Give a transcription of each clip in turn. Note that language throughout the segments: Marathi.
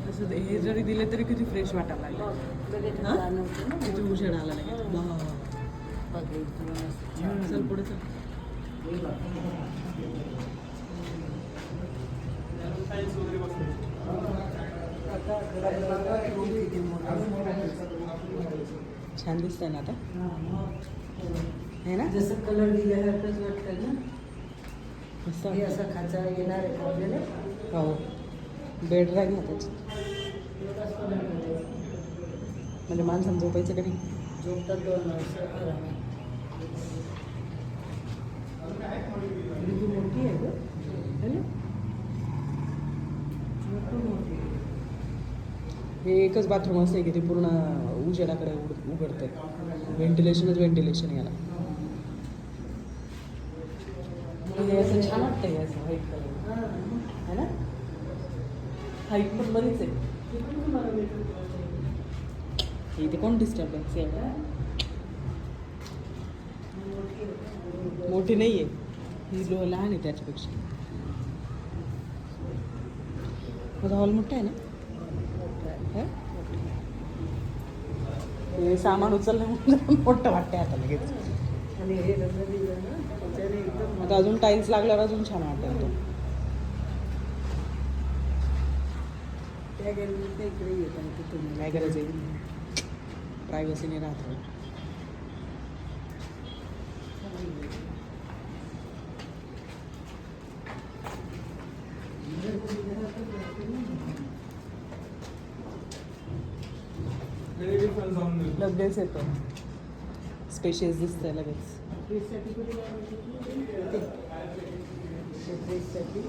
असं हे जरी दिले तरी किती फ्रेश वाटायला लागेल. किती उजेड आला नाही. चल पुढे चल. छान दिसतंय ना आता, है ना? जसं कलर दिल्यासारखंच वाटतं ना. मस्त हे असा खाचा येणार आहे का आपल्याला? हो, बेड राहील ना त्याची. म्हणजे माणसानं झोपायचं कधी झोपतात 2 वर्ष आरामात. मोठी आहे गं, है ना? मोठी. हे एकच बाथरूम असं आहे की ते पूर्ण उजेडाकडे उघडतं. व्हेंटिलेशन याला. हे असं छान वाटतं. हे असं व्हाईट कलर है ना. हाईट पण बरीच आहे. इथे कोण डिस्टर्बन्स आहे? मोठी नाही आहे ही, लहान आहे त्याच्यापेक्षा. माझा हॉल मोठा आहे ना. हे सामान उचललं म्हणून मोठं वाटतंय आता लगेच. आणि हे रंग दिलं ना त्याच्याने एकदम. आता अजून टाईल्स लागल्यावर अजून छान वाटेल तो. त्या गॅलरीत इकडे येत आहे की तुम्ही काय गरज आहे, प्रायव्हसीने राहतो. लगेच येतो, स्पेशियस दिसतंय लगेच. फ्रीजसाठी कुठे फ्रीजसाठी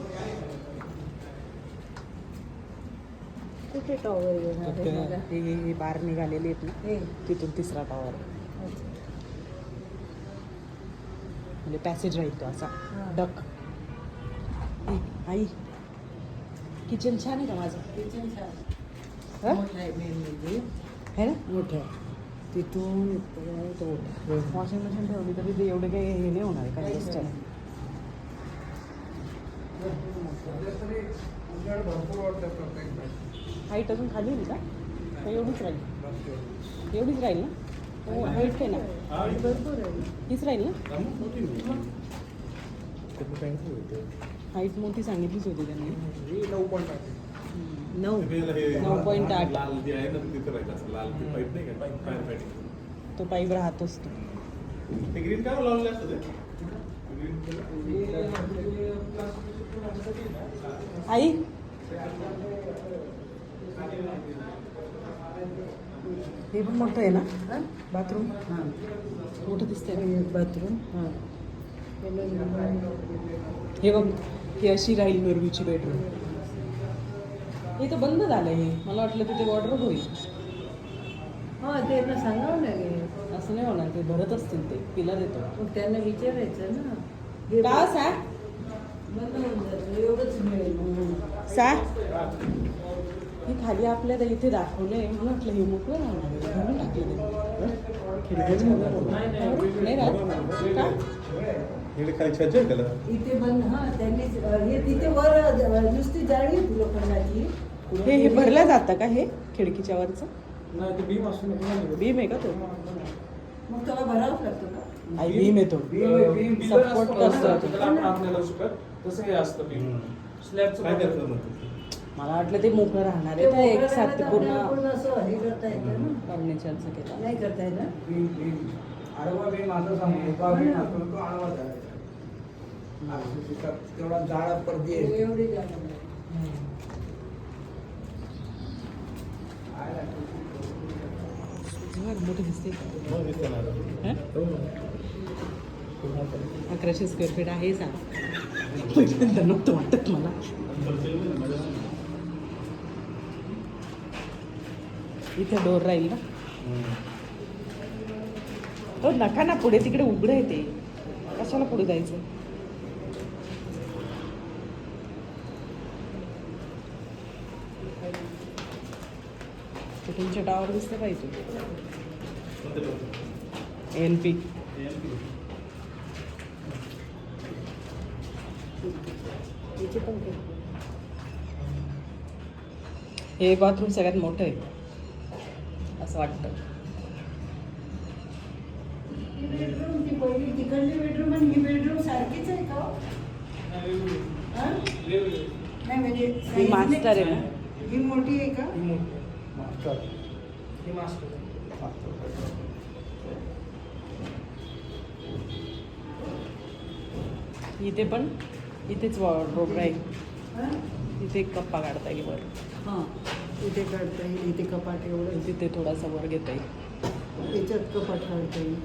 कुठे टॉवर येणार आहे मला? हे बार निघालेली आहेत ना, हे तिथून 3रा टॉवर. म्हणजे पॅसेज राहील तो असा डक. आई किचन छान आहे का माझं? किचन छान हं? मोठं आहे. मेन म्हणजे है ना. मोठं आहे. तिथून तो वॉशिंग मशीन ठेवली तरी ते एवढे काही हे नाही होणार काय गोष्ट आहे. हाईट अजून खाली येईल का? एवढीच राहील, एवढीच राहील ना. हाईट काय ना, भरपूर आहे. हीच राहील ना. हाईट मोठी सांगितलीच होती त्यांनी. 9.8. तो पाईप राहतोच तो. आई हे पण मोठं आहे ना बाथरूम. हां मोठं दिसतंय. बाथरूम. हां हे बघ, ही अशी राहील नोरवीची बेडरूम. हे तर बंद झालं. हे मला वाटलं तिथे वॉर्डरोब होईल. हां त्यांना सांगावं लागेल. असं नाही होणार, ते भरत असतील ते पिलर येतो. मग त्यांना विचारायचं ना. हे का सा बंद होऊन जातं एवढंच मिळेल. सा हे खाली आपल्याला इथे दाखवलंय. मला वाटलं हे मोकळं राहणार आहे. भरून टाकलं नाही राहत का? इथे बंद. हां त्यांनीच हे तिथे वर नुसती जाळी होती लोखंडाची. हे भरलं जातं का हे खिडकीच्या वरचं? बीम आहे का तो? मग त्याला भरावंच लागतं का? आई बीम येतो, सपोर्ट करतो. तसं हे असतं स्लॅबचं. मला वाटलं ते मोकळं राहणार आहे. तर एक साथ पूर्ण पूर्ण असं हे करता येतं ना. फर्निचरचं केलं. नाही करता येत ना. आडवा बीम असं सांगू, उभा बीम असतो तो आडवा धरायचा. तेवढा जाडा पडदी आहे. एवढी जागा नाही. मोठं दिसते. 1100 स्क्वेअर फीट आहे. सांग नव्हतं वाटत मला. इथे डोर राहील ना. तो नका ना पुढे, तिकडे उघडं आहे ते. कशाला पुढे जायचं? तुमच्या टावर दिसतं पाहिजे. NP याचे पण खिडकी. हे बाथरूम सगळ्यात मोठं आहे असं वाटतं. बेडरूम ती पहिली तिकडली बेडरूम आणि ही बेडरूम सारखीच आहे का? हा? नाही म्हणजे ही size मास्टर आहे नाही. ना? ही मोठी आहे का? मास्टर हे मास्टर इथे पण इथेच वॉर्डरोब आहे. हा? इथे एक कप्पा काढता येईल वर. हा. इथे काढता येईल, इथे कपाट एवढं. तिथे थोडासा वर घेता येईल. याच्यात कपाट काढता येईल.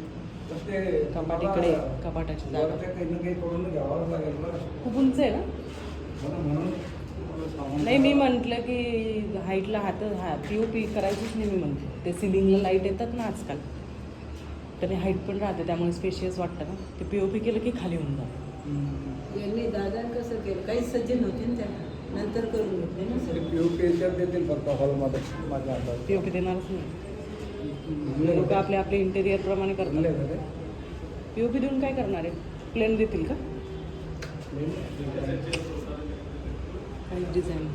तर ते कपाट इकडे, कपाटाची जागा. वरच्या काही ना काही करून घ्यावंच लागेल ना. खूप उंच आहे ना? म्हणून सामान- नाही मी म्हटलं की हाईटला पी ओ पी करायचीच नाही मी म्हणते. ते सिलिंगला लाईट येतात ना आजकाल, तर हाईट पण राहते त्यामुळे स्पेशियस वाटतं ना. ते पी ओ पी केलं की खाली होऊन जातं. यांनी दादा कसं केलं, काही सज्ज नव्हते ना त्यांना, नंतर करून घेतले ना ते सर. POP याच्यात देतील फक्त हॉलमध्ये माझ्या हातात. पी ओ पी देणारच नाही. लोक आपले आपले इंटेरियर प्रमाणे आणले करतात. का ते? पी ओ पी देऊन काय करणार आहे? प्लेन देतील का? काही डिझाईन